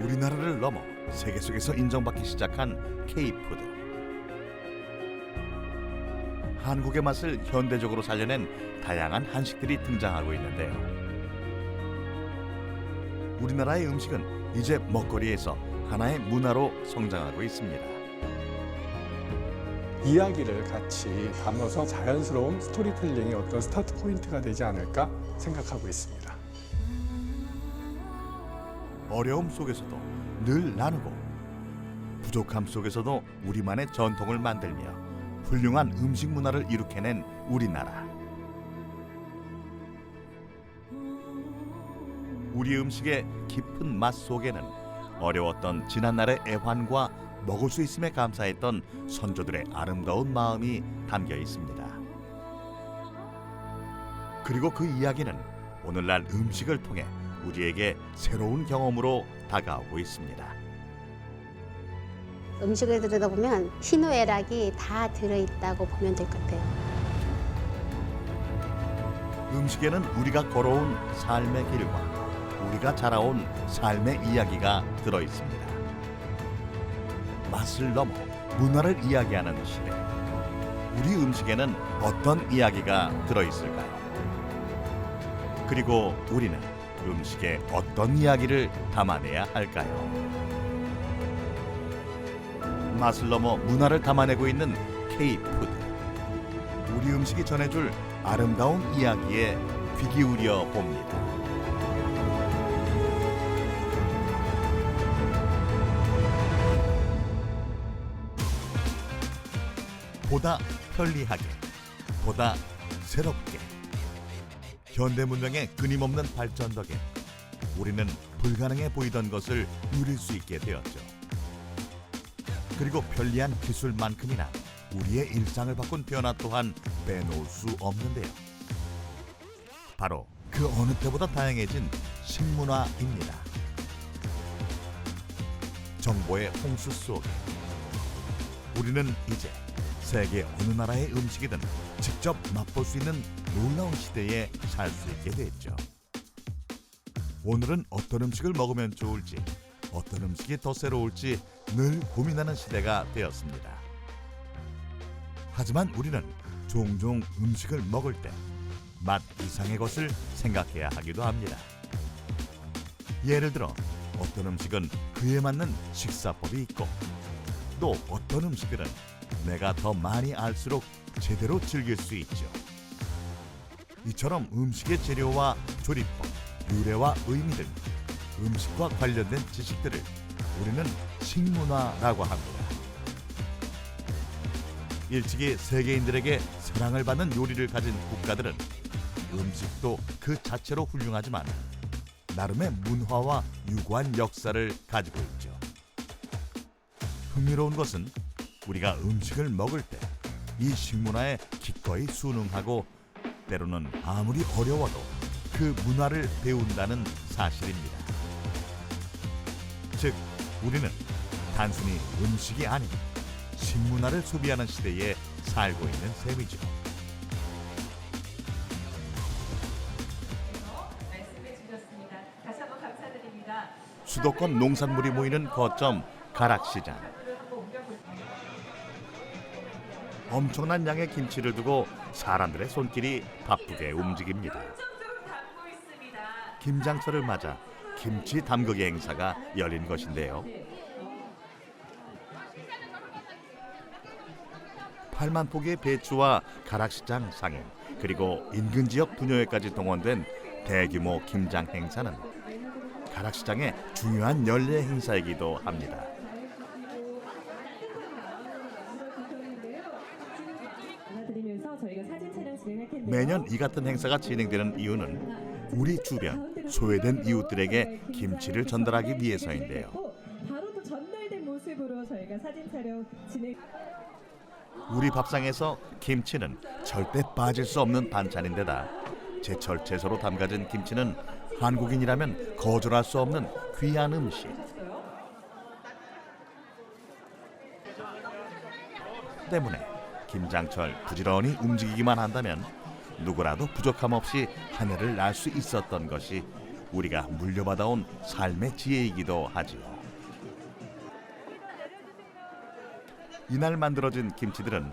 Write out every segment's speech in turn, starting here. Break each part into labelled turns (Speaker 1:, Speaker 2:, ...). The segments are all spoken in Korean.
Speaker 1: 우리나라를 넘어 세계 속에서 인정받기 시작한 K푸드. 한국의 맛을 현대적으로 살려낸 다양한 한식들이 등장하고 있는데요. 우리나라의 음식은 이제 먹거리에서 하나의 문화로 성장하고 있습니다.
Speaker 2: 이야기를 같이 담아서 자연스러운 스토리텔링의 어떤 스타트 포인트가 되지 않을까 생각하고 있습니다.
Speaker 1: 어려움 속에서도 늘 나누고 부족함 속에서도 우리만의 전통을 만들며 훌륭한 음식 문화를 이룩해낸 우리나라. 우리 음식의 깊은 맛 속에는 어려웠던 지난날의 애환과 먹을 수 있음에 감사했던 선조들의 아름다운 마음이 담겨 있습니다. 그리고 그 이야기는 오늘날 음식을 통해 우리에게 새로운 경험으로 다가오고 있습니다.
Speaker 3: 음식을 들여다보면 희노애락이 다 들어있다고 보면 될 것 같아요.
Speaker 1: 음식에는 우리가 걸어온 삶의 길과 우리가 자라온 삶의 이야기가 들어 있습니다. 맛을 넘어 문화를 이야기하는 시대. 우리 음식에는 어떤 이야기가 들어 있을까요? 그리고 우리는 음식에 어떤 이야기를 담아내야 할까요? 맛을 넘어 문화를 담아내고 있는 K푸드. 우리 음식이 전해줄 아름다운 이야기에 귀 기울여 봅니다. 보다 편리하게, 보다 새롭게. 현대 문명의 끊임없는 발전 덕에 우리는 불가능해 보이던 것을 누릴 수 있게 되었죠. 그리고 편리한 기술만큼이나 우리의 일상을 바꾼 변화 또한 빼놓을 수 없는데요. 바로 그 어느 때보다 다양해진 식문화입니다. 정보의 홍수 속에 우리는 이제 세계 어느 나라의 음식이든 직접 맛볼 수 있는 놀라운 시대에 살 수 있게 됐죠. 오늘은 어떤 음식을 먹으면 좋을지, 어떤 음식이 더 새로울지 늘 고민하는 시대가 되었습니다. 하지만 우리는 종종 음식을 먹을 때 맛 이상의 것을 생각해야 하기도 합니다. 예를 들어 어떤 음식은 그에 맞는 식사법이 있고 또 어떤 음식들은 내가 더 많이 알수록 제대로 즐길 수 있죠. 이처럼 음식의 재료와 조리법, 유래와 의미 등 음식과 관련된 지식들을 우리는 식문화라고 합니다. 일찍이 세계인들에게 사랑을 받는 요리를 가진 국가들은 음식도 그 자체로 훌륭하지만 나름의 문화와 유구한 역사를 가지고 있죠. 흥미로운 것은 우리가 음식을 먹을 때 이 식문화에 기꺼이 순응하고 때로는 아무리 어려워도 그 문화를 배운다는 사실입니다. 즉, 우리는 단순히 음식이 아닌 식문화를 소비하는 시대에 살고 있는 셈이죠.
Speaker 4: 말씀해 주셨습니다. 다시 한번 감사드립니다.
Speaker 1: 수도권 농산물이 모이는 거점 가락시장. 엄청난 양의 김치를 두고 사람들의 손길이 바쁘게 움직입니다. 김장철을 맞아 김치 담그기 행사가 열린 것인데요. 8만 포기의 배추와 가락시장 상인 그리고 인근 지역 분여회까지 동원된 대규모 김장 행사는 가락시장의 중요한 연례 행사이기도 합니다. 매년 이 같은 행사가 진행되는 이유는 우리 주변 소외된 이웃들에게 김치를 전달하기 위해서인데요.
Speaker 4: 바로 또 전달된 모습으로 저희가 사진 촬영 진행.
Speaker 1: 우리 밥상에서 김치는 절대 빠질 수 없는 반찬인데다 제철 채소로 담가진 김치는 한국인이라면 거절할 수 없는 귀한 음식. 때문에 김장철 부지런히 움직이기만 한다면 누구라도 부족함 없이 한 해를 날 수 있었던 것이 우리가 물려받아온 삶의 지혜이기도 하지요. 이날 만들어진 김치들은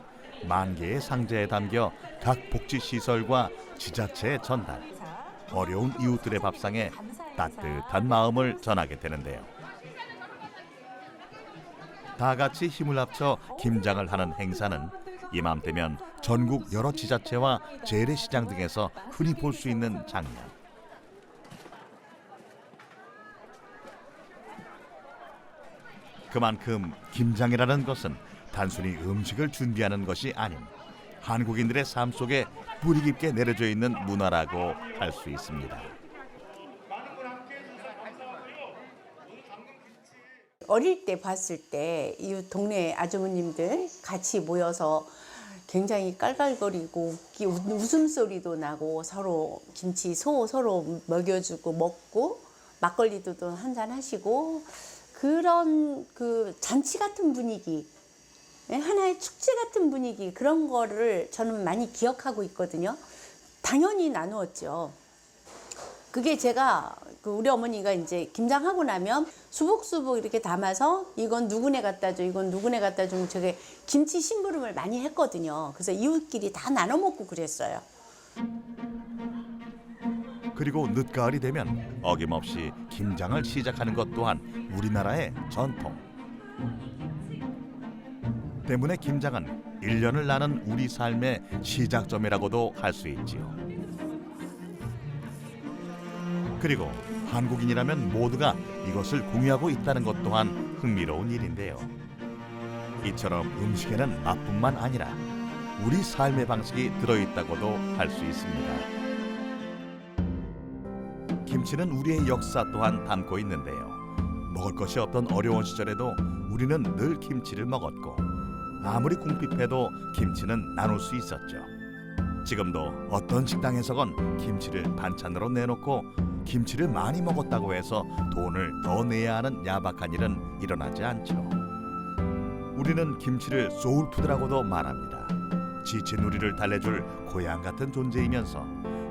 Speaker 1: 만 개의 상자에 담겨 각 복지시설과 지자체에 전달, 어려운 이웃들의 밥상에 따뜻한 마음을 전하게 되는데요. 다 같이 힘을 합쳐 김장을 하는 행사는 이맘때면 전국 여러 지자체와 재래시장 등에서 흔히 볼 수 있는 장면. 그만큼 김장이라는 것은 단순히 음식을 준비하는 것이 아닌 한국인들의 삶 속에 뿌리 깊게 내려져 있는 문화라고 할 수 있습니다.
Speaker 5: 어릴 때 봤을 때 이 동네 아주머님들 같이 모여서 굉장히 깔깔거리고 웃음소리도 나고 서로 김치 서로 먹여주고 먹고 막걸리도 한잔 하시고 그런 그 잔치 같은 분위기, 하나의 축제 같은 분위기, 그런 거를 저는 많이 기억하고 있거든요. 당연히 나누었죠. 그게 제가 우리 어머니가 이제 김장하고 나면 수북수북 이렇게 담아서 이건 누구네 갖다 줘, 이건 누구네 갖다 주면 저게 김치 심부름을 많이 했거든요. 그래서 이웃끼리 다 나눠 먹고 그랬어요.
Speaker 1: 그리고 늦가을이 되면 어김없이 김장을 시작하는 것 또한 우리나라의 전통. 때문에 김장은 1년을 나는 우리 삶의 시작점이라고도 할 수 있지요. 그리고 한국인이라면 모두가 이것을 공유하고 있다는 것 또한 흥미로운 일인데요. 이처럼 음식에는 맛뿐만 아니라 우리 삶의 방식이 들어있다고도 할 수 있습니다. 김치는 우리의 역사 또한 담고 있는데요. 먹을 것이 없던 어려운 시절에도 우리는 늘 김치를 먹었고 아무리 궁핍해도 김치는 나눌 수 있었죠. 지금도 어떤 식당에서건 김치를 반찬으로 내놓고 김치를 많이 먹었다고 해서 돈을 더 내야 하는 야박한 일은 일어나지 않죠. 우리는 김치를 소울푸드라고도 말합니다. 지친 우리를 달래줄 고향 같은 존재이면서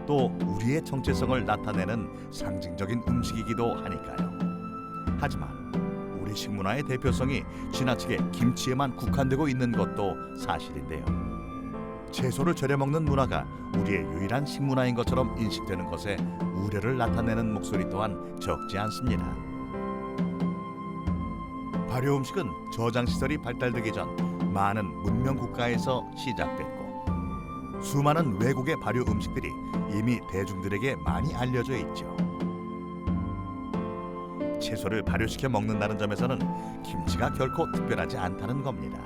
Speaker 1: 또 우리의 정체성을 나타내는 상징적인 음식이기도 하니까요. 하지만 우리 식문화의 대표성이 지나치게 김치에만 국한되고 있는 것도 사실인데요. 채소를 절여 먹는 문화가 우리의 유일한 식문화인 것처럼 인식되는 것에 우려를 나타내는 목소리 또한 적지 않습니다. 발효 음식은 저장 시설이 발달되기 전 많은 문명 국가에서 시작됐고 수많은 외국의 발효 음식들이 이미 대중들에게 많이 알려져 있죠. 채소를 발효시켜 먹는다는 점에서는 김치가 결코 특별하지 않다는 겁니다.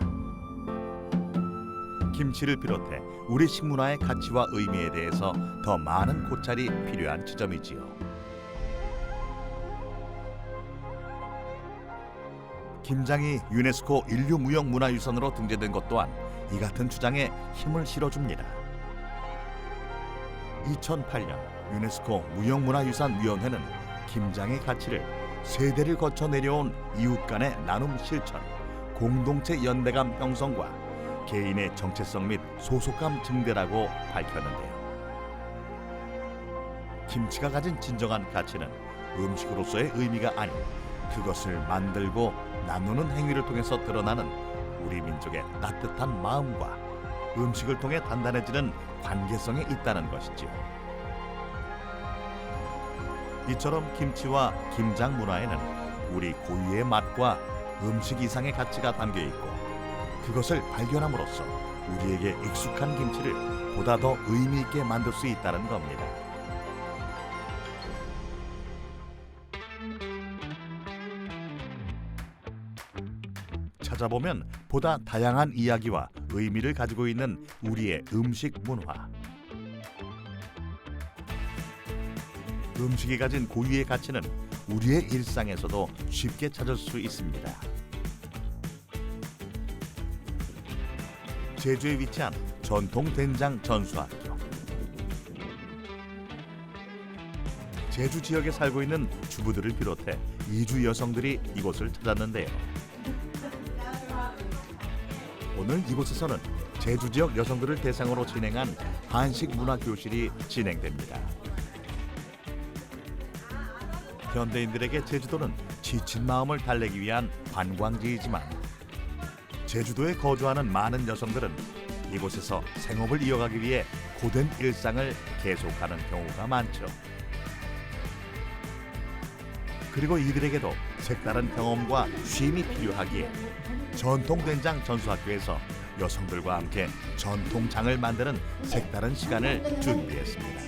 Speaker 1: 김치를 비롯해 우리 식문화의 가치와 의미에 대해서 더 많은 고찰이 필요한 지점이지요. 김장이 유네스코 인류무형문화유산으로 등재된 것 또한 이 같은 주장에 힘을 실어줍니다. 2008년 유네스코 무형문화유산위원회는 김장의 가치를 세대를 거쳐 내려온 이웃 간의 나눔 실천, 공동체 연대감 형성과 개인의 정체성 및 소속감 증대라고 밝혔는데요. 김치가 가진 진정한 가치는 음식으로서의 의미가 아닌 그것을 만들고 나누는 행위를 통해서 드러나는 우리 민족의 따뜻한 마음과 음식을 통해 단단해지는 관계성에 있다는 것이지요. 이처럼 김치와 김장 문화에는 우리 고유의 맛과 음식 이상의 가치가 담겨 있고 그것을 발견함으로써 우리에게 익숙한 김치를 보다 더 의미 있게 만들 수 있다는 겁니다. 찾아보면 보다 다양한 이야기와 의미를 가지고 있는 우리의 음식 문화. 음식이 가진 고유의 가치는 우리의 일상에서도 쉽게 찾을 수 있습니다. 제주에 위치한 전통 된장 전수학교. 제주 지역에 살고 있는 주부들을 비롯해 이주 여성들이 이곳을 찾았는데요. 오늘 이곳에서는 제주 지역 여성들을 대상으로 진행한 한식 문화 교실이 진행됩니다. 현대인들에게 제주도는 지친 마음을 달래기 위한 관광지이지만 제주도에 거주하는 많은 여성들은 이곳에서 생업을 이어가기 위해 고된 일상을 계속하는 경우가 많죠. 그리고 이들에게도 색다른 경험과 쉼이 필요하기에 전통된장 전수학교에서 여성들과 함께 전통장을 만드는 색다른 시간을 준비했습니다.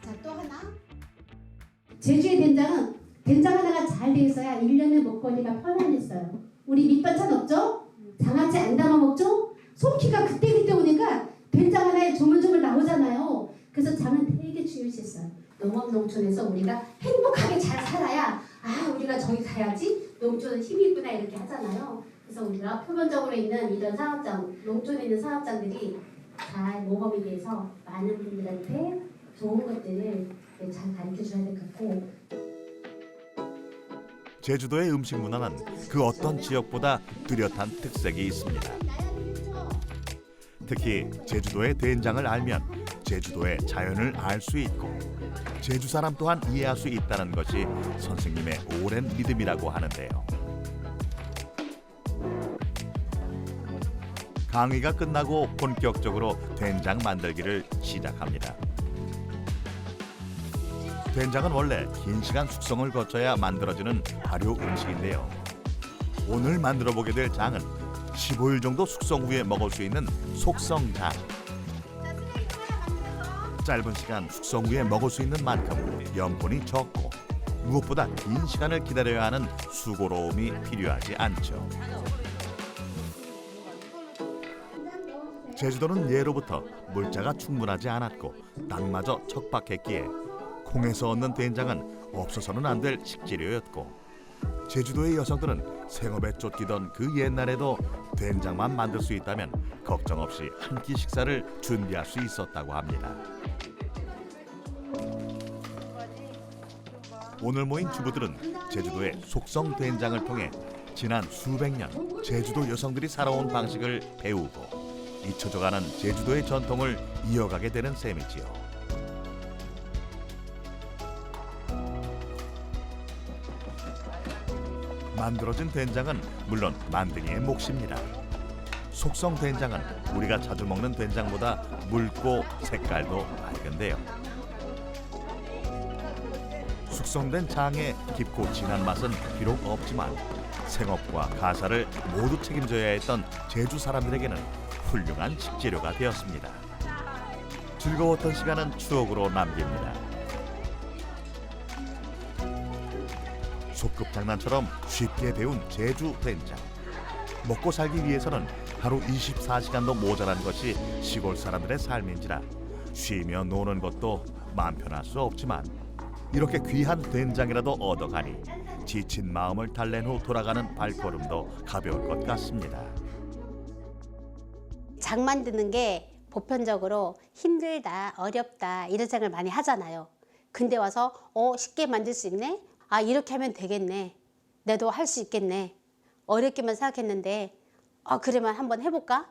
Speaker 3: 자, 또 하나. 제주의 된장은 된장 하나가 잘 돼 있어야 1년에 먹거리가 편안했어요. 우리 밑반찬 없죠? 장아찌 안 담아 먹죠? 솜기가 그때그때 오니까 된장 하나에 조물조물 나오잖아요. 그래서 장은 되게 중요시했어요. 농업농촌에서 우리가 행복하게 잘 살아야 우리가 저기 가야지 농촌은 힘이 있구나 이렇게 하잖아요. 그래서 우리가 표면적으로 있는 이런 사업장, 농촌에 있는 사업장들이 잘 모범이 돼서 많은 분들한테 좋은 것들을 잘 가르쳐줘야 될 것 같고.
Speaker 1: 제주도의 음식 문화는 그 어떤 지역보다 뚜렷한 특색이 있습니다. 특히 제주도의 된장을 알면 제주도의 자연을 알 수 있고 제주 사람 또한 이해할 수 있다는 것이 선생님의 오랜 믿음이라고 하는데요. 강의가 끝나고 본격적으로 된장 만들기를 시작합니다. 된장은 원래 긴 시간 숙성을 거쳐야 만들어지는 발효 음식인데요. 오늘 만들어 보게 될 장은 15일 정도 숙성 후에 먹을 수 있는 속성장. 짧은 시간 숙성 후에 먹을 수 있는 만큼 염분이 적고 무엇보다 긴 시간을 기다려야 하는 수고로움이 필요하지 않죠. 제주도는 예로부터 물자가 충분하지 않았고 땅마저 척박했기에 콩에서 얻는 된장은 없어서는 안 될 식재료였고 제주도의 여성들은 생업에 쫓기던 그 옛날에도 된장만 만들 수 있다면 걱정 없이 한 끼 식사를 준비할 수 있었다고 합니다. 오늘 모인 주부들은 제주도의 속성 된장을 통해 지난 수백 년 제주도 여성들이 살아온 방식을 배우고 잊혀져가는 제주도의 전통을 이어가게 되는 셈이지요. 만들어진 된장은 물론 만등이의 몫입니다. 속성 된장은 우리가 자주 먹는 된장보다 묽고 색깔도 맑은데요. 숙성된 장의 깊고 진한 맛은 비록 없지만 생업과 가사를 모두 책임져야 했던 제주 사람들에게는 훌륭한 식재료가 되었습니다. 즐거웠던 시간은 추억으로 남깁니다. 소꿉장난처럼 쉽게 배운 제주 된장. 먹고 살기 위해서는 하루 24시간도 모자란 것이 시골 사람들의 삶인지라 쉬며 노는 것도 마음 편할 수 없지만 이렇게 귀한 된장이라도 얻어가니 지친 마음을 달랜 후 돌아가는 발걸음도 가벼울 것 같습니다.
Speaker 3: 장 만드는 게 보편적으로 힘들다, 어렵다 이런 생각을 많이 하잖아요. 근데 와서 쉽게 만들 수 있네? 이렇게 하면 되겠네. 내도 할 수 있겠네. 어렵게만 생각했는데 그러면 한번 해볼까?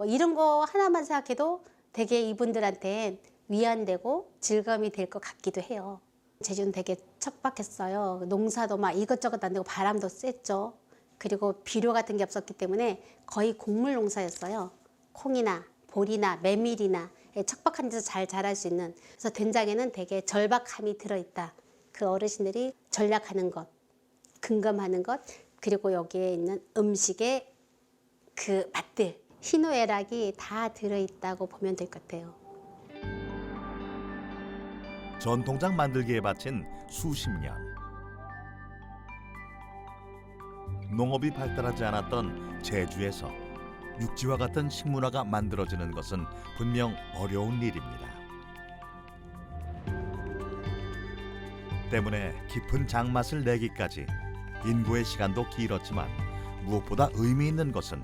Speaker 3: 이런 거 하나만 생각해도 되게 이분들한테 위안되고 즐거움이 될 것 같기도 해요. 제주는 되게 척박했어요. 농사도 막 이것저것 안 되고 바람도 셌죠. 그리고 비료 같은 게 없었기 때문에 거의 곡물 농사였어요. 콩이나 보리나 메밀이나 척박한 데서 잘 자랄 수 있는. 그래서 된장에는 되게 절박함이 들어있다. 그 어르신들이 전략하는 것, 근검하는 것, 그리고 여기에 있는 음식의 그 맛들, 희노애락이 다 들어있다고 보면 될 것 같아요.
Speaker 1: 전통장 만들기에 바친 수십 년. 농업이 발달하지 않았던 제주에서 육지와 같은 식문화가 만들어지는 것은 분명 어려운 일입니다. 때문에 깊은 장맛을 내기까지 인고의 시간도 길었지만 무엇보다 의미 있는 것은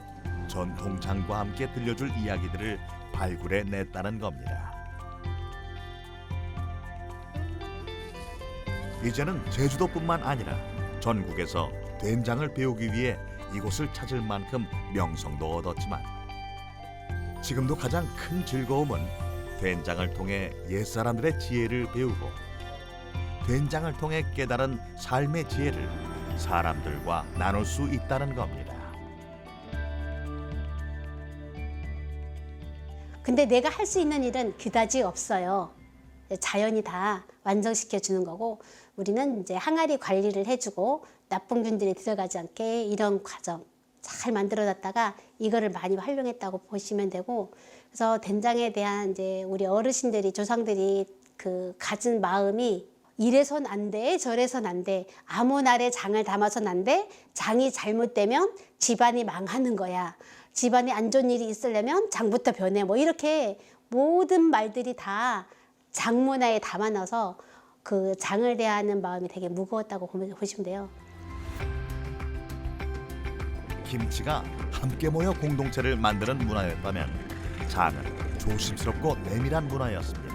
Speaker 1: 전통장과 함께 들려줄 이야기들을 발굴해 냈다는 겁니다. 이제는 제주도뿐만 아니라 전국에서 된장을 배우기 위해 이곳을 찾을 만큼 명성도 얻었지만 지금도 가장 큰 즐거움은 된장을 통해 옛사람들의 지혜를 배우고 된장을 통해 깨달은 삶의 지혜를 사람들과 나눌 수 있다는 겁니다.
Speaker 3: 근데 내가 할 수 있는 일은 그다지 없어요. 자연이 다 완성시켜 주는 거고, 우리는 이제 항아리 관리를 해주고 나쁜 균들이 들어가지 않게 이런 과정 잘 만들어놨다가 이거를 많이 활용했다고 보시면 되고, 그래서 된장에 대한 이제 우리 어르신들이, 조상들이 그 가진 마음이 이래선 안 돼, 저래선 안 돼, 아무 날에 장을 담아선 안 돼, 장이 잘못되면 집안이 망하는 거야, 집안에 안 좋은 일이 있으려면 장부터 변해, 뭐 이렇게 모든 말들이 다 장문화에 담아놔서 그 장을 대하는 마음이 되게 무거웠다고 보시면 돼요.
Speaker 1: 김치가 함께 모여 공동체를 만드는 문화였다면 장은 조심스럽고 내밀한 문화였습니다.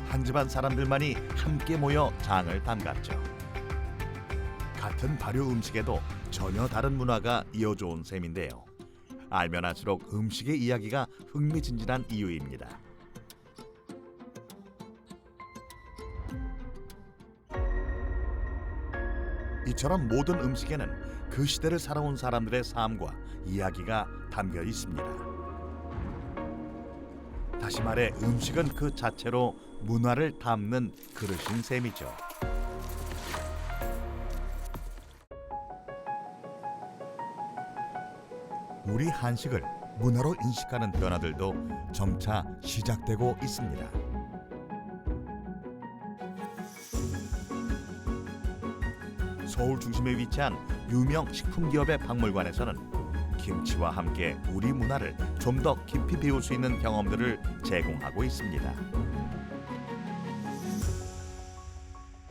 Speaker 1: 한 집안 사람들만이 함께 모여 장을 담갔죠. 같은 발효 음식에도 전혀 다른 문화가 이어져 온 셈인데요. 알면 알수록 음식의 이야기가 흥미진진한 이유입니다. 이처럼 모든 음식에는 그 시대를 살아온 사람들의 삶과 이야기가 담겨 있습니다. 다시 말해 음식은 그 자체로 문화를 담는 그릇인 셈이죠. 우리 한식을 문화로 인식하는 변화들도 점차 시작되고 있습니다. 서울 중심에 위치한 유명 식품기업의 박물관에서는 김치와 함께 우리 문화를 좀 더 깊이 배울 수 있는 경험들을 제공하고 있습니다.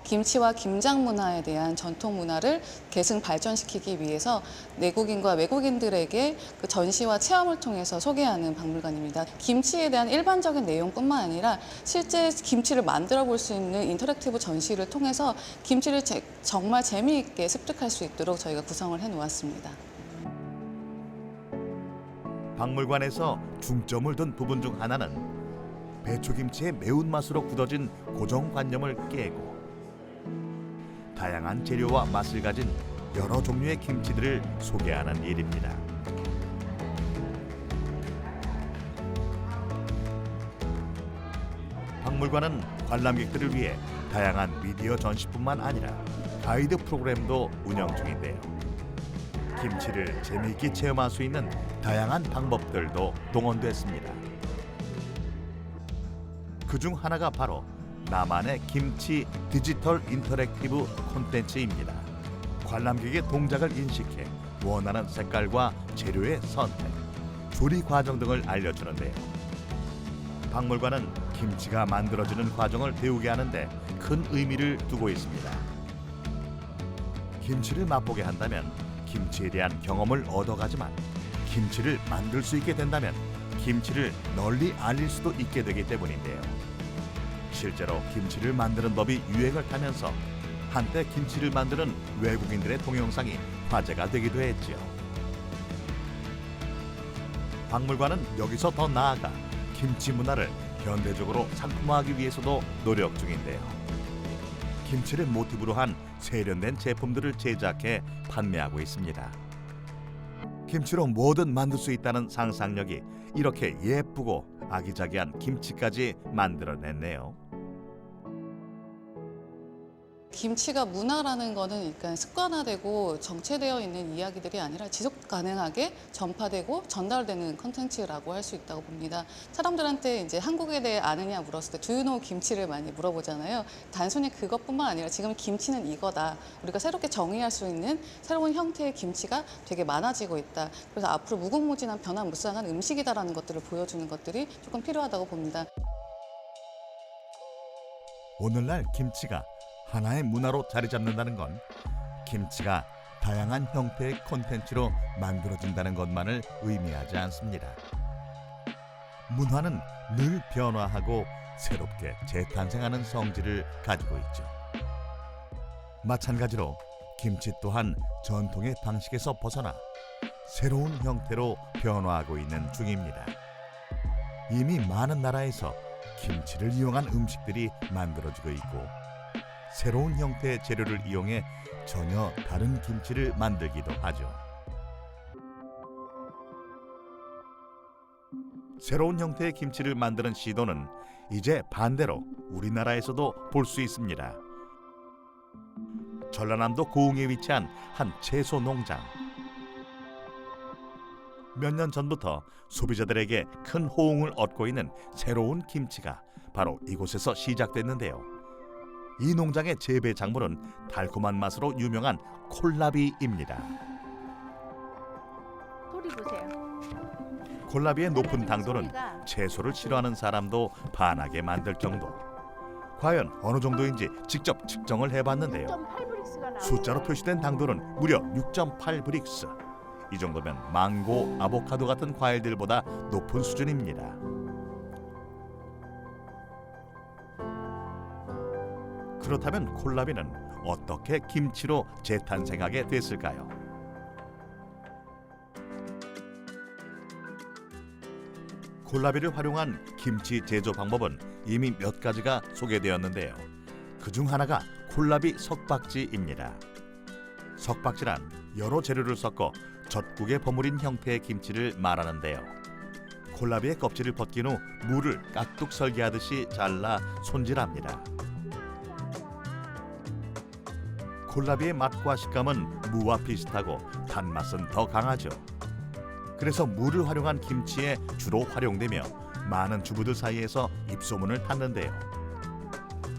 Speaker 6: 김치와 김장 문화에 대한 전통 문화를 계승 발전시키기 위해서 내국인과 외국인들에게 그 전시와 체험을 통해서 소개하는 박물관입니다. 김치에 대한 일반적인 내용뿐만 아니라 실제 김치를 만들어 볼 수 있는 인터랙티브 전시를 통해서 김치를 정말 재미있게 습득할 수 있도록 저희가 구성을 해 놓았습니다.
Speaker 1: 박물관에서 중점을 둔 부분 중 하나는 배추김치의 매운맛으로 굳어진 고정관념을 깨고 다양한 재료와 맛을 가진 여러 종류의 김치들을 소개하는 일입니다. 박물관은 관람객들을 위해 다양한 미디어 전시뿐만 아니라 가이드 프로그램도 운영 중인데요. 김치를 재미있게 체험할 수 있는 다양한 방법들도 동원됐습니다. 그중 하나가 바로 나만의 김치 디지털 인터랙티브 콘텐츠입니다. 관람객의 동작을 인식해 원하는 색깔과 재료의 선택, 조리 과정 등을 알려주는데요. 박물관은 김치가 만들어지는 과정을 배우게 하는데 큰 의미를 두고 있습니다. 김치를 맛보게 한다면 김치에 대한 경험을 얻어가지만 김치를 만들 수 있게 된다면 김치를 널리 알릴 수도 있게 되기 때문인데요. 실제로 김치를 만드는 법이 유행을 타면서 한때 김치를 만드는 외국인들의 동영상이 화제가 되기도 했지요. 박물관은 여기서 더 나아가 김치 문화를 현대적으로 상품화하기 위해서도 노력 중인데요. 김치를 모티브로 한 세련된 제품들을 제작해 판매하고 있습니다. 김치로 뭐든 만들 수 있다는 상상력이 이렇게 예쁘고 아기자기한 김치까지 만들어냈네요.
Speaker 6: 김치가 문화라는 거는 그러니까 습관화되고 정체되어 있는 이야기들이 아니라 지속 가능하게 전파되고 전달되는 콘텐츠라고 할 수 있다고 봅니다. 사람들한테 이제 한국에 대해 아느냐 물었을 때 Do you know 김치를 많이 물어보잖아요. 단순히 그것뿐만 아니라 지금 김치는 이거다. 우리가 새롭게 정의할 수 있는 새로운 형태의 김치가 되게 많아지고 있다. 그래서 앞으로 무궁무진한 변화무쌍한 음식이다라는 것들을 보여주는 것들이 조금 필요하다고 봅니다.
Speaker 1: 오늘날 김치가 하나의 문화로 자리 잡는다는 건 김치가 다양한 형태의 콘텐츠로 만들어진다는 것만을 의미하지 않습니다. 문화는 늘 변화하고 새롭게 재탄생하는 성질을 가지고 있죠. 마찬가지로 김치 또한 전통의 방식에서 벗어나 새로운 형태로 변화하고 있는 중입니다. 이미 많은 나라에서 김치를 이용한 음식들이 만들어지고 있고 새로운 형태의 재료를 이용해 전혀 다른 김치를 만들기도 하죠. 새로운 형태의 김치를 만드는 시도는 이제 반대로 우리나라에서도 볼 수 있습니다. 전라남도 고흥에 위치한 한 채소 농장. 몇 년 전부터 소비자들에게 큰 호응을 얻고 있는 새로운 김치가 바로 이곳에서 시작됐는데요. 이 농장의 재배 작물은 달콤한 맛으로 유명한 콜라비입니다.
Speaker 3: 소리 보세요.
Speaker 1: 콜라비의 높은 당도는 채소를 싫어하는 사람도 반하게 만들 정도. 과연 어느 정도인지 직접 측정을 해봤는데요.
Speaker 3: 6.8브릭스가 나와요.
Speaker 1: 숫자로 표시된 당도는 무려 6.8브릭스. 이 정도면 망고, 아보카도 같은 과일들보다 높은 수준입니다. 그렇다면 콜라비는 어떻게 김치로 재탄생하게 됐을까요? 콜라비를 활용한 김치 제조 방법은 이미 몇 가지가 소개되었는데요. 그중 하나가 콜라비 석박지입니다. 석박지란 여러 재료를 섞어 젖국에 버무린 형태의 김치를 말하는데요. 콜라비의 껍질을 벗긴 후 무를 깍둑 설기하듯이 잘라 손질합니다. 콜라비의 맛과 식감은 무와 비슷하고 단맛은 더 강하죠. 그래서 무를 활용한 김치에 주로 활용되며 많은 주부들 사이에서 입소문을 탔는데요.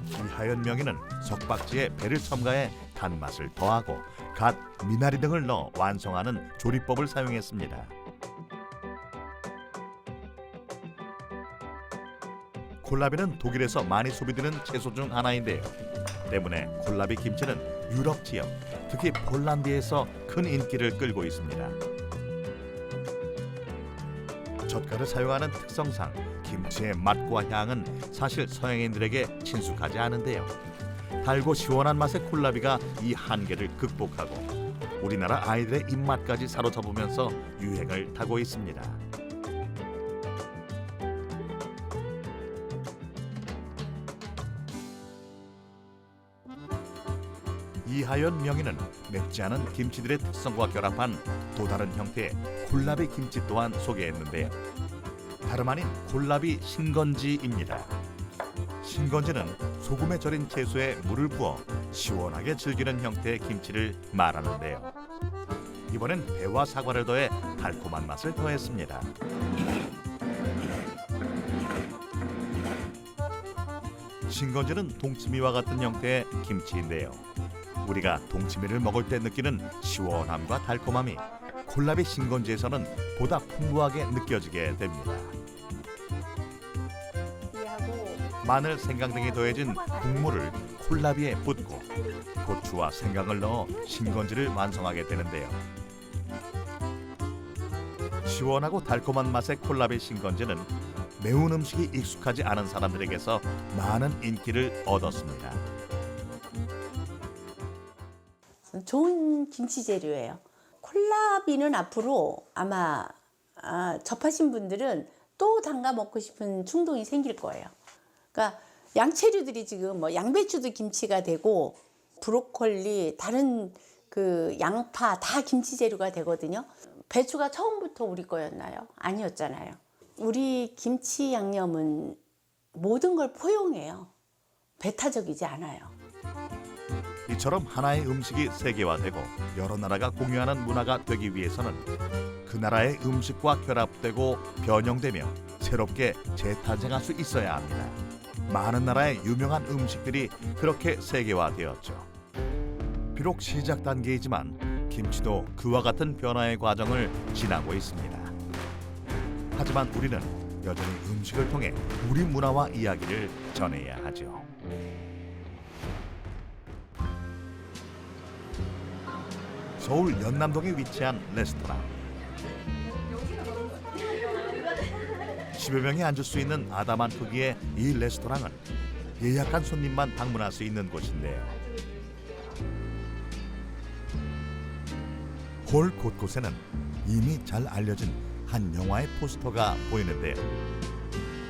Speaker 1: 이하연 명인은 석박지에 배를 첨가해 단맛을 더하고 갓, 미나리 등을 넣어 완성하는 조리법을 사용했습니다. 콜라비는 독일에서 많이 소비되는 채소 중 하나인데요. 때문에 콜라비 김치는 유럽 지역, 특히 폴란드에서 큰 인기를 끌고 있습니다. 젓갈을 사용하는 특성상 김치의 맛과 향은 사실 서양인들에게 친숙하지 않은데요. 달고 시원한 맛의 콜라비가 이 한계를 극복하고 우리나라 아이들의 입맛까지 사로잡으면서 유행을 타고 있습니다. 이하연 명인은 맵지 않은 김치들의 특성과 결합한 또 다른 형태의 콜라비 김치 또한 소개했는데요. 다름 아닌 콜라비 신건지입니다. 신건지는 소금에 절인 채소에 물을 부어 시원하게 즐기는 형태의 김치를 말하는데요. 이번엔 배와 사과를 더해 달콤한 맛을 더했습니다. 신건지는 동치미와 같은 형태의 김치인데요. 우리가 동치미를 먹을 때 느끼는 시원함과 달콤함이 콜라비 신건지에서는 보다 풍부하게 느껴지게 됩니다. 마늘, 생강 등이 더해진 국물을 콜라비에 붓고 고추와 생강을 넣어 신건지를 완성하게 되는데요. 시원하고 달콤한 맛의 콜라비 신건지는 매운 음식이 익숙하지 않은 사람들에게서 많은 인기를 얻었습니다.
Speaker 5: 좋은 김치 재료예요. 콜라비는 앞으로 아마 접하신 분들은 또 담가 먹고 싶은 충동이 생길 거예요. 그러니까 양채류들이 지금 뭐 양배추도 김치가 되고 브로콜리, 다른 그 양파 다 김치 재료가 되거든요. 배추가 처음부터 우리 거였나요? 아니었잖아요. 우리 김치 양념은 모든 걸 포용해요. 배타적이지 않아요.
Speaker 1: 이처럼 하나의 음식이 세계화되고 여러 나라가 공유하는 문화가 되기 위해서는 그 나라의 음식과 결합되고 변형되며 새롭게 재탄생할 수 있어야 합니다. 많은 나라의 유명한 음식들이 그렇게 세계화되었죠. 비록 시작 단계이지만 김치도 그와 같은 변화의 과정을 지나고 있습니다. 하지만 우리는 여전히 음식을 통해 우리 문화와 이야기를 전해야 하죠. 서울 연남동에 위치한 레스토랑. 10여 명이 앉을 수 있는 아담한 크기의 이 레스토랑은 예약한 손님만 방문할 수 있는 곳인데요. 홀 곳곳에는 이미 잘 알려진 한 영화의 포스터가 보이는데요.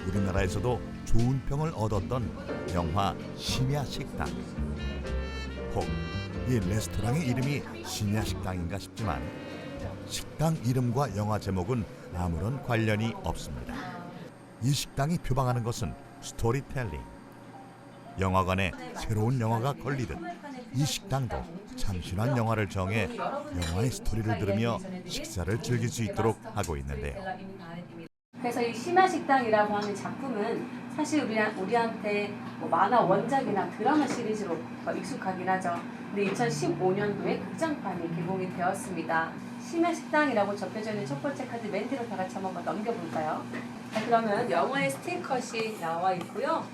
Speaker 1: 우리나라에서도 좋은 평을 얻었던 영화 심야식당. 혹 이 레스토랑의 이름이 심야식당인가 싶지만 식당 이름과 영화 제목은 아무런 관련이 없습니다. 이 식당이 표방하는 것은 스토리텔링. 영화관에 새로운 영화가 걸리듯 이 식당도 참신한 영화를 정해 영화의 스토리를 들으며 식사를 즐길 수 있도록 하고 있는데요.
Speaker 7: 그래서 이 심야식당이라고 하는 작품은 사실 우리한테 뭐 만화 원작이나 드라마 시리즈로 더 익숙하긴 하죠. 근데 2015년도에 극장판이 개봉이 되었습니다. 심야식당이라고 적혀져 있는 첫 번째 카드 맨 뒤로 다 같이 한번 넘겨볼까요? 자, 그러면 영화의 스틸컷이 나와 있고요.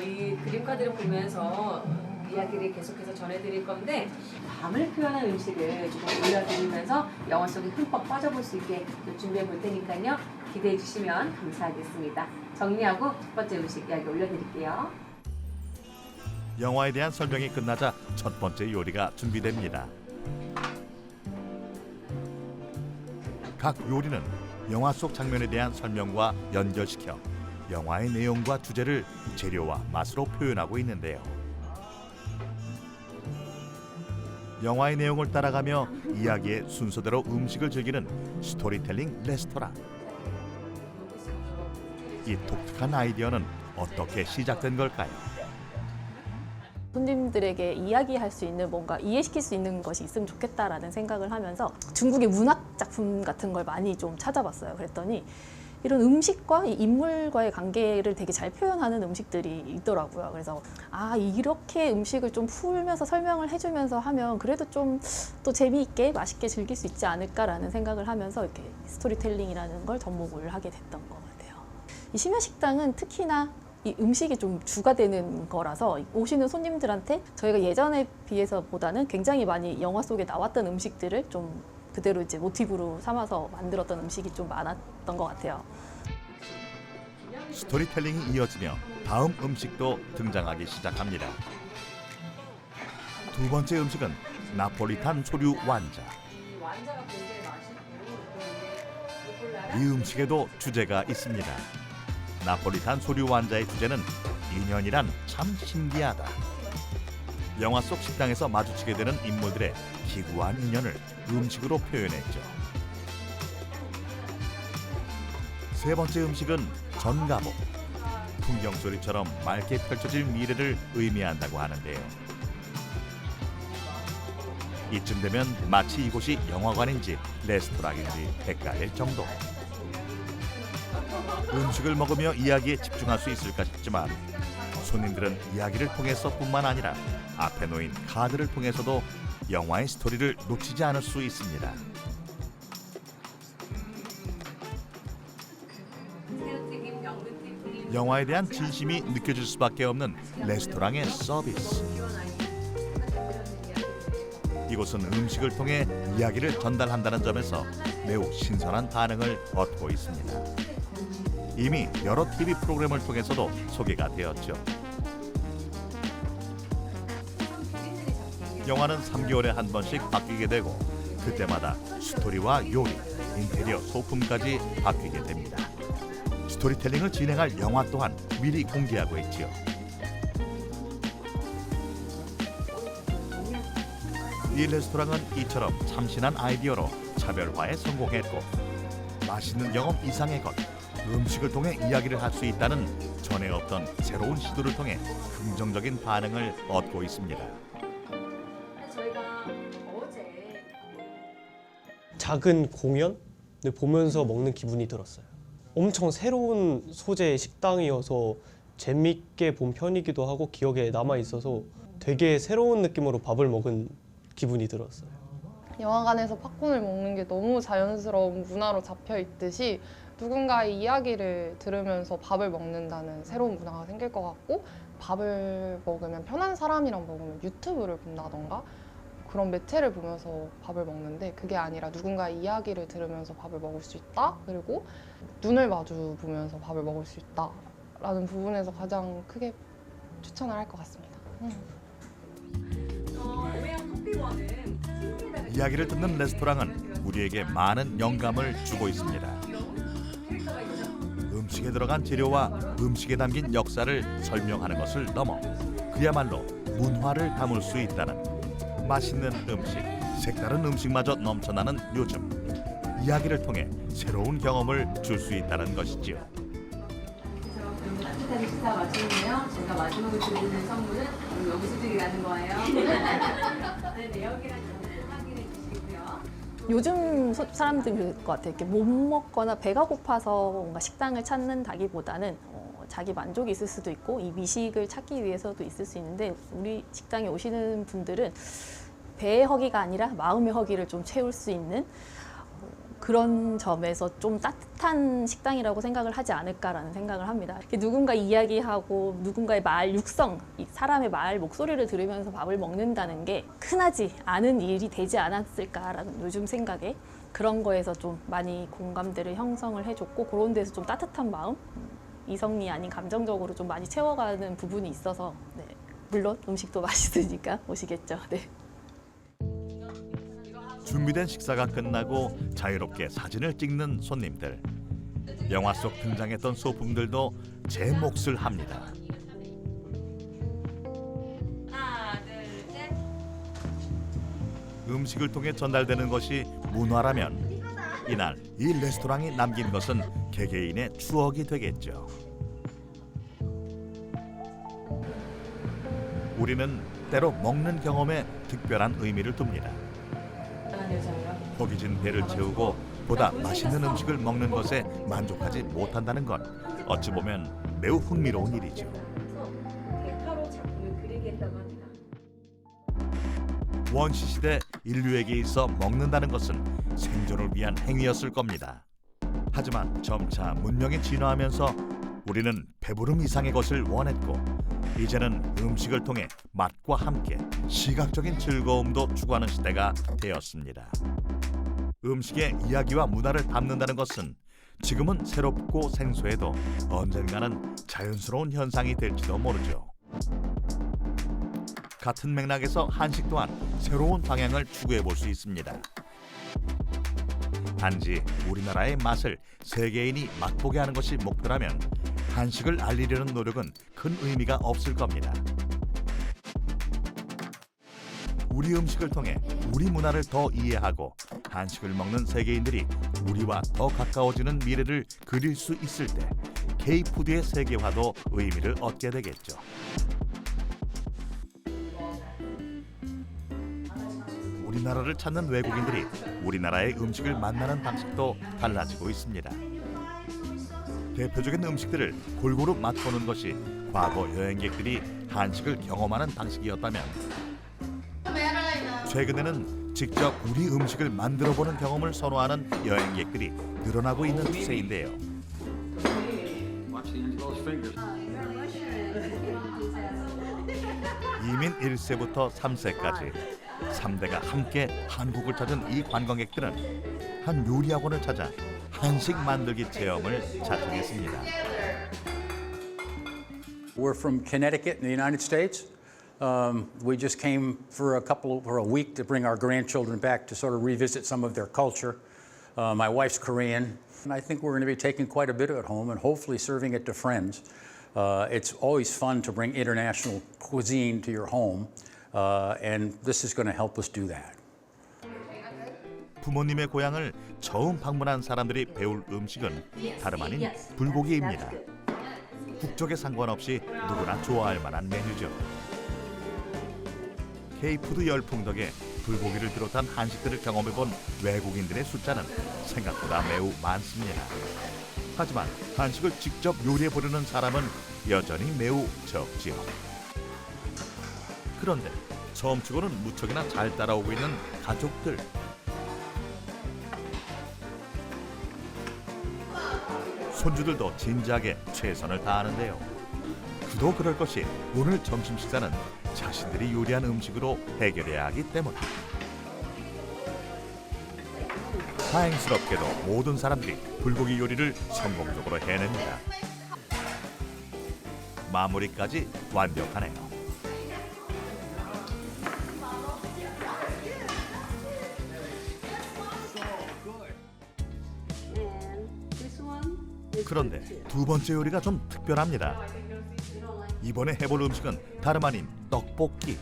Speaker 7: 이 그림카드를 보면서 이야기를 계속해서 전해드릴 건데 밤을 표현한 음식을 조금 올려드리면서 영화 속에 흠뻑 빠져볼 수 있게 준비해 볼 테니까요. 기대해 주시면 감사하겠습니다. 정리하고 첫 번째 음식 이야기 올려드릴게요.
Speaker 1: 영화에 대한 설명이 끝나자 첫 번째 요리가 준비됩니다. 각 요리는 영화 속 장면에 대한 설명과 연결시켜 영화의 내용과 주제를 재료와 맛으로 표현하고 있는데요. 영화의 내용을 따라가며 이야기의 순서대로 음식을 즐기는 스토리텔링 레스토랑. 이 독특한 아이디어는 어떻게 시작된 걸까요?
Speaker 8: 손님들에게 이야기할 수 있는 뭔가 이해시킬 수 있는 것이 있으면 좋겠다라는 생각을 하면서 중국의 문학 작품 같은 걸 많이 좀 찾아봤어요. 그랬더니 이런 음식과 이 인물과의 관계를 되게 잘 표현하는 음식들이 있더라고요. 그래서 이렇게 음식을 좀 풀면서 설명을 해주면서 하면 그래도 좀 또 재미있게 맛있게 즐길 수 있지 않을까라는 생각을 하면서 이렇게 스토리텔링이라는 걸 접목을 하게 됐던 것 같아요. 이 심야식당은 특히나 이 음식이 좀 주가 되는 거라서 오시는 손님들한테 저희가 예전에 비해서보다는 굉장히 많이 영화 속에 나왔던 음식들을 좀 그대로 이제 모티브로 삼아서 만들었던 음식이 좀 많았던 것 같아요.
Speaker 1: 스토리텔링이 이어지며 다음 음식도 등장하기 시작합니다. 두 번째 음식은 나폴리탄 소류 완자. 이 음식에도 주제가 있습니다. 나폴리탄 소류 완자의 주제는 인연이란 참 신기하다. 영화 속 식당에서 마주치게 되는 인물들의 기구한 인연을 음식으로 표현했죠. 세 번째 음식은 전가복. 풍경소리처럼 맑게 펼쳐질 미래를 의미한다고 하는데요. 이쯤 되면 마치 이곳이 영화관인지 레스토랑인지 헷갈릴 정도. 음식을 먹으며 이야기에 집중할 수 있을까 싶지만 손님들은 이야기를 통해서뿐만 아니라 앞에 놓인 카드를 통해서도 영화의 스토리를 놓치지 않을 수 있습니다. 영화에 대한 진심이 느껴질 수밖에 없는 레스토랑의 서비스. 이곳은 음식을 통해 이야기를 전달한다는 점에서 매우 신선한 반응을 얻고 있습니다. 이미 여러 TV 프로그램을 통해서도 소개가 되었죠. 영화는 3개월에 한 번씩 바뀌게 되고 그때마다 스토리와 요리, 인테리어, 소품까지 바뀌게 됩니다. 스토리텔링을 진행할 영화 또한 미리 공개하고 있지요. 이 레스토랑은 이처럼 참신한 아이디어로 차별화에 성공했고 맛있는 경험 이상의 것, 음식을 통해 이야기를 할 수 있다는 전에 없던 새로운 시도를 통해 긍정적인 반응을 얻고 있습니다.
Speaker 7: 저희가 어제
Speaker 9: 작은 공연을 보면서 먹는 기분이 들었어요. 엄청 새로운 소재의 식당이어서 재밌게 본 편이기도 하고 기억에 남아있어서 되게 새로운 느낌으로 밥을 먹은 기분이 들었어요.
Speaker 10: 영화관에서 팝콘을 먹는 게 너무 자연스러운 문화로 잡혀 있듯이 누군가의 이야기를 들으면서 밥을 먹는다는 새로운 문화가 생길 것 같고, 밥을 먹으면 편한 사람이랑 먹으면 유튜브를 본다던가 그런 매체를 보면서 밥을 먹는데 그게 아니라 누군가의 이야기를 들으면서 밥을 먹을 수 있다, 그리고 눈을 마주 보면서 밥을 먹을 수 있다 라는 부분에서 가장 크게 추천을 할 것 같습니다.
Speaker 1: 이야기를 듣는 레스토랑은 우리에게 많은 영감을 주고 있습니다. 음식에 들어간 재료와 음식에 담긴 역사를 설명하는 것을 넘어 그야말로 문화를 담을 수 있다는 맛있는 음식, 색다른 음식마저 넘쳐나는 요즘 이야기를 통해 새로운 경험을 줄 수 있다는 것이지요.
Speaker 7: 따뜻한 식사 마치는데요. 제가 마지막으로 드리는 선물은 영수증이라는 거예요. 네, 내역이랑 정보 확인해 주시고요.
Speaker 8: 요즘 사람들이 그럴 것 같아요. 이렇게 못 먹거나 배가 고파서 뭔가 식당을 찾는다기보다는 자기 만족이 있을 수도 있고 이 미식을 찾기 위해서도 있을 수 있는데 우리 식당에 오시는 분들은 배의 허기가 아니라 마음의 허기를 좀 채울 수 있는 그런 점에서 좀 따뜻한 식당이라고 생각을 하지 않을까라는 생각을 합니다. 누군가 이야기하고 누군가의 말 육성, 사람의 말 목소리를 들으면서 밥을 먹는다는 게 흔하지 않은 일이 되지 않았을까라는 요즘 생각에 그런 거에서 좀 많이 공감대를 형성을 해줬고 그런 데서 좀 따뜻한 마음, 이성이 아닌 감정적으로 좀 많이 채워가는 부분이 있어서 네. 물론 음식도 맛있으니까 오시겠죠. 네.
Speaker 1: 준비된 식사가 끝나고 자유롭게 사진을 찍는 손님들. 영화 속 등장했던 소품들도 제 몫을 합니다.
Speaker 7: 하나, 둘, 셋.
Speaker 1: 음식을 통해 전달되는 것이 문화라면 이날 이 레스토랑이 남긴 것은 개개인의 추억이 되겠죠. 우리는 때로 먹는 경험에 특별한 의미를 둡니다. 허기진 배를 채우고 보다 맛있는 음식을 먹는 것에 만족하지 못한다는 건 어찌 보면 매우 흥미로운 일이죠.
Speaker 7: 대가로 작품을 그리겠다고 합니다.
Speaker 1: 원시 시대 인류에게 있어 먹는다는 것은 생존을 위한 행위였을 겁니다. 하지만 점차 문명이 진화하면서 우리는 배부름 이상의 것을 원했고 이제는 음식을 통해 맛과 함께 시각적인 즐거움도 추구하는 시대가 되었습니다. 음식의 이야기와 문화를 담는다는 것은 지금은 새롭고 생소해도 언젠가는 자연스러운 현상이 될지도 모르죠. 같은 맥락에서 한식 또한 새로운 방향을 추구해 볼 수 있습니다. 단지 우리나라의 맛을 세계인이 맛보게 하는 것이 목표라면 한식을 알리려는 노력은 큰 의미가 없을 겁니다. 우리 음식을 통해 우리 문화를 더 이해하고 한식을 먹는 세계인들이 우리와 더 가까워지는 미래를 그릴 수 있을 때 K푸드의 세계화도 의미를 얻게 되겠죠. 우리나라를 찾는 외국인들이 우리나라의 음식을 만나는 방식도 달라지고 있습니다. 대표적인 음식들을 골고루 맛보는 것이 과거 여행객들이 한식을 경험하는 방식이었다면 최근에는 직접 우리 음식을 만들어보는 경험을 선호하는 여행객들이 늘어나고 있는 추세인데요. 이민 1세부터 3세까지 3대가 함께 한국을 찾은 이 관광객들은 한 요리학원을 찾아 한식 만들기 체험을 자청했습니다.
Speaker 11: We're from Connecticut in the United States. We just came for a week to bring our grandchildren back to sort of revisit some of their culture. My wife's Korean, and I think we're going to be taking quite a bit at home and hopefully serving it to friends. It's always fun to bring international cuisine to your home, and this is going to help us do that.
Speaker 1: 부모님의 고향을 처음 방문한 사람들이 배울 음식은 다름 아닌 불고기입니다. 국적에 상관없이 누구나 좋아할 만한 메뉴죠. K푸드 열풍 덕에 불고기를 비롯한 한식들을 경험해본 외국인들의 숫자는 생각보다 매우 많습니다. 하지만 한식을 직접 요리해보려는 사람은 여전히 매우 적지요. 그런데 처음치고는 무척이나 잘 따라오고 있는 가족들. 손주들도 진지하게 최선을 다하는데요. 그도 그럴 것이 오늘 점심 식사는 자신들이 요리한 음식으로 해결해야 하기 때문. 다행스럽게도 모든 사람들이 불고기 요리를 성공적으로 해냅니다. 마무리까지 완벽하네요.
Speaker 3: And this one is
Speaker 1: 그런데 두 번째 요리가 좀 특별합니다. 이번에 해볼 음식은 다름 아닌 떡볶이.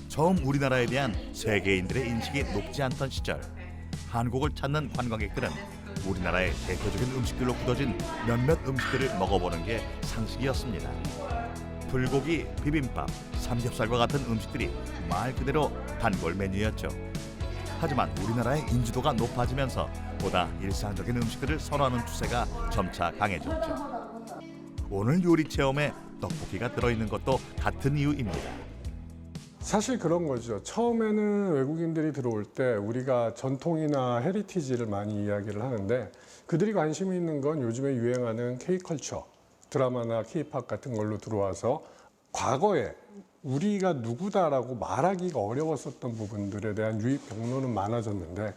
Speaker 1: 처음 우리나라에 대한 세계인들의 인식이 높지 않던 시절, 한국을 찾는 관광객들은 우리나라의 대표적인 음식들로 굳어진 몇몇 음식들을 먹어보는 게 상식이었습니다. 불고기, 비빔밥, 삼겹살과 같은 음식들이 말 그대로 단골 메뉴였죠. 하지만 우리나라의 인지도가 높아지면서 보다 일상적인 음식들을 선호하는 추세가 점차 강해졌죠. 오늘 요리 체험에 떡볶이가 들어있는 것도 같은 이유입니다.
Speaker 2: 사실 그런 거죠. 처음에는 외국인들이 들어올 때 우리가 전통이나 헤리티지를 많이 이야기를 하는데 그들이 관심이 있는 건 요즘에 유행하는 K컬처, 드라마나 K팝 같은 걸로 들어와서 과거에 우리가 누구다라고 말하기가 어려웠었던 부분들에 대한 유입 경로는 많아졌는데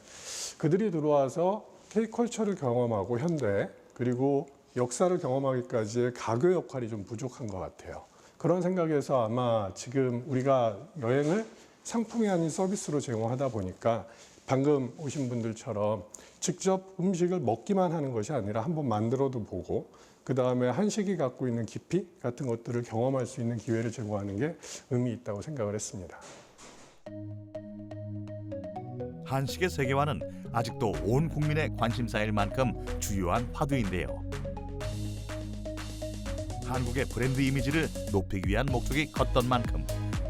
Speaker 2: 그들이 들어와서 K컬처를 경험하고 현대 그리고 역사를 경험하기까지의 가교 역할이 좀 부족한 것 같아요. 그런 생각에서 아마 지금 우리가 여행을 상품이 아닌 서비스로 제공하다 보니까 방금 오신 분들처럼 직접 음식을 먹기만 하는 것이 아니라 한번 만들어도 보고 그 다음에 한식이 갖고 있는 깊이 같은 것들을 경험할 수 있는 기회를 제공하는 게 의미 있다고 생각을 했습니다.
Speaker 1: 한식의 세계화는 아직도 온 국민의 관심사일 만큼 주요한 화두인데요. 한국의 브랜드 이미지를 높이기 위한 목적이 컸던 만큼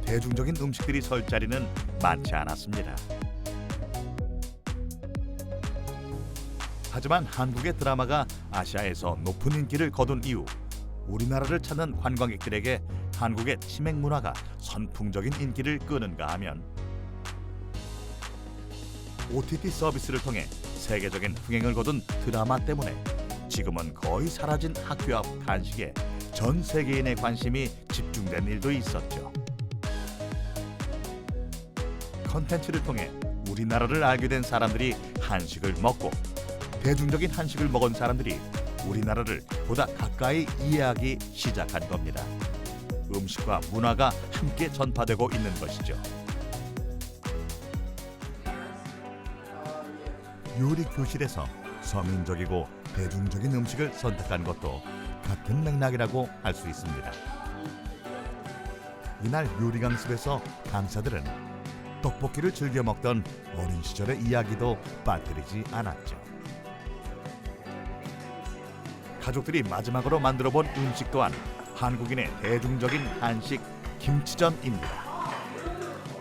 Speaker 1: 대중적인 음식들이 설 자리는 많지 않았습니다. 하지만 한국의 드라마가 아시아에서 높은 인기를 거둔 이후 우리나라를 찾는 관광객들에게 한국의 치맥 문화가 선풍적인 인기를 끄는가 하면 OTT 서비스를 통해 세계적인 흥행을 거둔 드라마 때문에 지금은 거의 사라진 학교 앞 간식에 전 세계인의 관심이 집중된 일도 있었죠. 컨텐츠를 통해 우리나라를 알게 된 사람들이 한식을 먹고 대중적인 한식을 먹은 사람들이 우리나라를 보다 가까이 이해하기 시작한 겁니다. 음식과 문화가 함께 전파되고 있는 것이죠. 요리 교실에서 서민적이고 대중적인 음식을 선택한 것도 같은 맥락이라고 할 수 있습니다. 이날 요리 강습에서 강사들은 떡볶이를 즐겨 먹던 어린 시절의 이야기도 빠뜨리지 않았죠. 가족들이 마지막으로 만들어 본 음식 또한 한국인의 대중적인 한식 김치전입니다.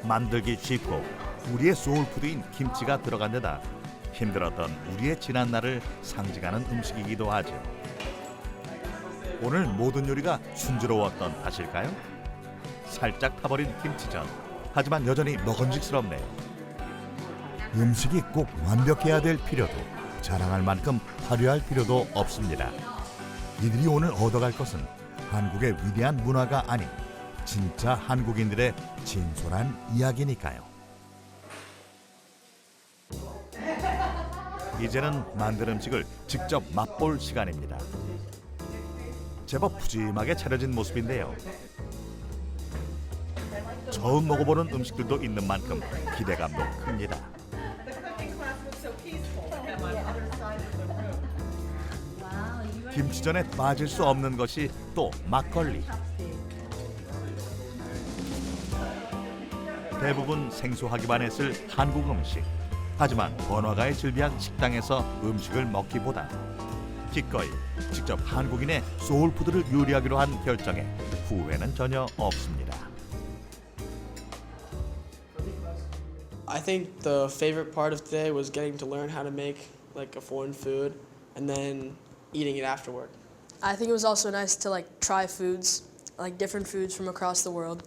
Speaker 1: 만들기 쉽고 우리의 소울푸드인 김치가 들어간 데다 힘들었던 우리의 지난 날을 상징하는 음식이기도 하죠. 오늘 모든 요리가 순조로웠던 탓일까요? 살짝 타버린 김치전. 하지만 여전히 먹음직스럽네요. 음식이 꼭 완벽해야 될 필요도 자랑할 만큼 화려할 필요도 없습니다. 이들이 오늘 얻어갈 것은 한국의 위대한 문화가 아닌 진짜 한국인들의 진솔한 이야기니까요. 이제는 만든 음식을 직접 맛볼 시간입니다. 제법 푸짐하게 차려진 모습인데요. 처음 먹어보는 음식들도 있는 만큼 기대감도 큽니다. 김치전에 빠질 수 없는 것이 또 막걸리. 대부분 생소하기만 했을 한국 음식. 하지만 번화가에 즐비한 식당에서 음식을 먹기보다 기꺼이 직접 한국인의 소울푸드를 요리하기로 한 결정에 후회는 전혀 없습니다.
Speaker 12: I think the favorite part of today was getting to learn how to make like a foreign food and then eating it afterward. I think it was also nice to like try foods, like different foods from across the world.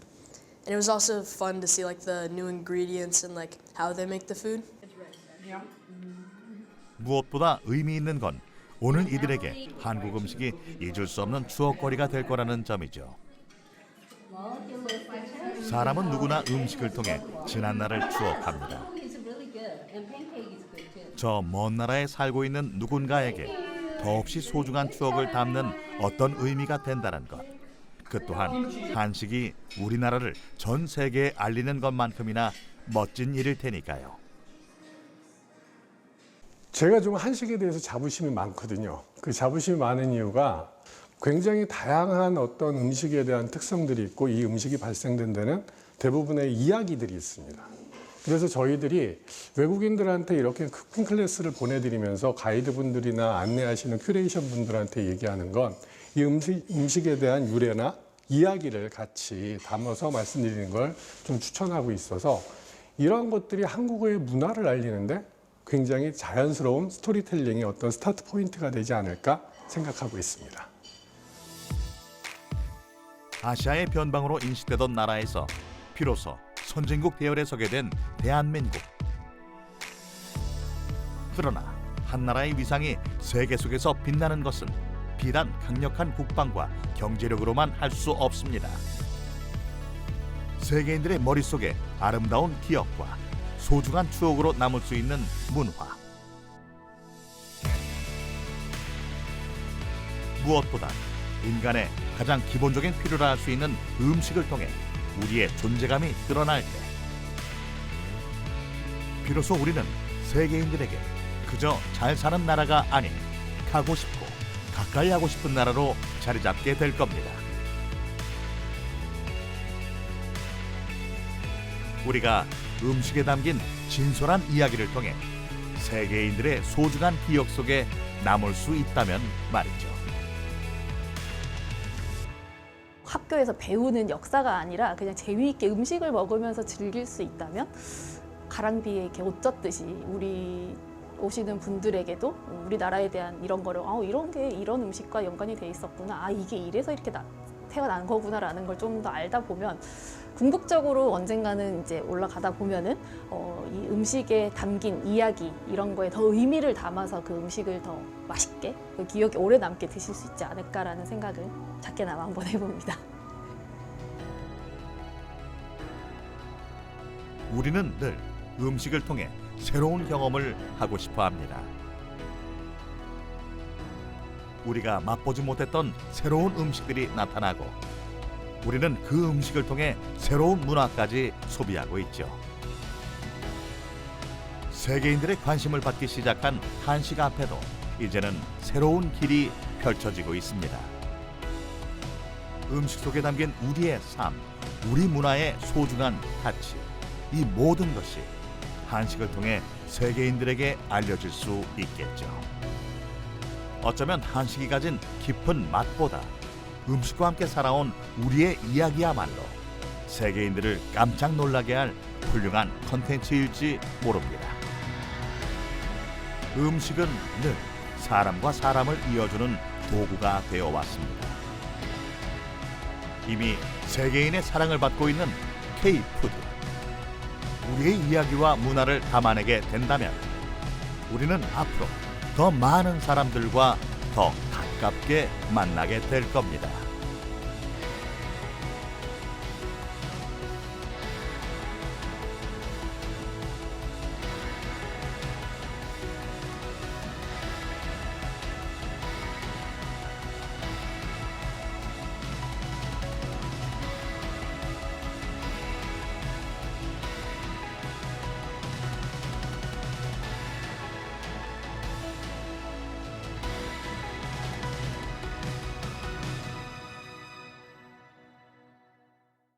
Speaker 12: And it was also fun to see like the new ingredients and like how they make the food.
Speaker 1: 무엇보다 의미 있는 건 오늘 이들에게 한국 음식이 잊을 수 없는 추억거리가 될 거라는 점이죠. 사람은 누구나 음식을 통해 지난 날을 추억합니다. 저 먼 나라에 살고 있는 누군가에게 더없이 소중한 추억을 담는 어떤 의미가 된다는 것. 그 또한 한식이 우리나라를 전 세계에 알리는 것만큼이나 멋진 일일 테니까요.
Speaker 2: 제가 좀 한식에 대해서 자부심이 많거든요. 그 자부심이 많은 이유가 굉장히 다양한 어떤 음식에 대한 특성들이 있고 이 음식이 발생된 데는 대부분의 이야기들이 있습니다. 그래서 저희들이 외국인들한테 이렇게 쿠킹 클래스를 보내드리면서 가이드분들이나 안내하시는 큐레이션 분들한테 얘기하는 건 이 음식에 대한 유래나 이야기를 같이 담아서 말씀드리는 걸 좀 추천하고 있어서 이러한 것들이 한국어의 문화를 알리는데 굉장히 자연스러운 스토리텔링의 어떤 스타트 포인트가 되지 않을까 생각하고 있습니다.
Speaker 1: 아시아의 변방으로 인식되던 나라에서 비로소 선진국 대열에 서게 된 대한민국. 그러나 한 나라의 위상이 세계 속에서 빛나는 것은 비단 강력한 국방과 경제력으로만 할 수 없습니다. 세계인들의 머릿속에 아름다운 기억과 소중한 추억으로 남을 수 있는 문화. 무엇보다 인간의 가장 기본적인 필요로 할 수 있는 음식을 통해 우리의 존재감이 드러날 때 비로소 우리는 세계인들에게 그저 잘 사는 나라가 아닌 가고 싶고 가까이 하고 싶은 나라로 자리 잡게 될 겁니다. 우리가 음식에 담긴 진솔한 이야기를 통해 세계인들의 소중한 기억 속에 남을 수 있다면 말이죠.
Speaker 8: 학교에서 배우는 역사가 아니라 그냥 재미있게 음식을 먹으면서 즐길 수 있다면 가랑비에 이렇게 옷 젖듯이 우리 오시는 분들에게도 우리나라에 대한 이런 거를 이런 게 이런 음식과 연관이 돼 있었구나, 이게 이래서 이렇게 태어난 거구나라는 걸 좀 더 알다 보면 궁극적으로 언젠가는 이제 올라가다 보면은 이 음식에 담긴 이야기 이런 거에 더 의미를 담아서 그 음식을 더 맛있게 그 기억에 오래 남게 드실 수 있지 않을까라는 생각을 작게나마 한번 해봅니다.
Speaker 1: 우리는 늘 음식을 통해 새로운 경험을 하고 싶어 합니다. 우리가 맛보지 못했던 새로운 음식들이 나타나고 우리는 그 음식을 통해 새로운 문화까지 소비하고 있죠. 세계인들의 관심을 받기 시작한 한식 앞에도 이제는 새로운 길이 펼쳐지고 있습니다. 음식 속에 담긴 우리의 삶, 우리 문화의 소중한 가치, 이 모든 것이 한식을 통해 세계인들에게 알려질 수 있겠죠. 어쩌면 한식이 가진 깊은 맛보다 음식과 함께 살아온 우리의 이야기야말로 세계인들을 깜짝 놀라게 할 훌륭한 컨텐츠일지 모릅니다. 음식은 늘 사람과 사람을 이어주는 도구가 되어 왔습니다. 이미 세계인의 사랑을 받고 있는 K-푸드. 우리의 이야기와 문화를 담아내게 된다면 우리는 앞으로 더 많은 사람들과 더 가깝게 만나게 될 겁니다.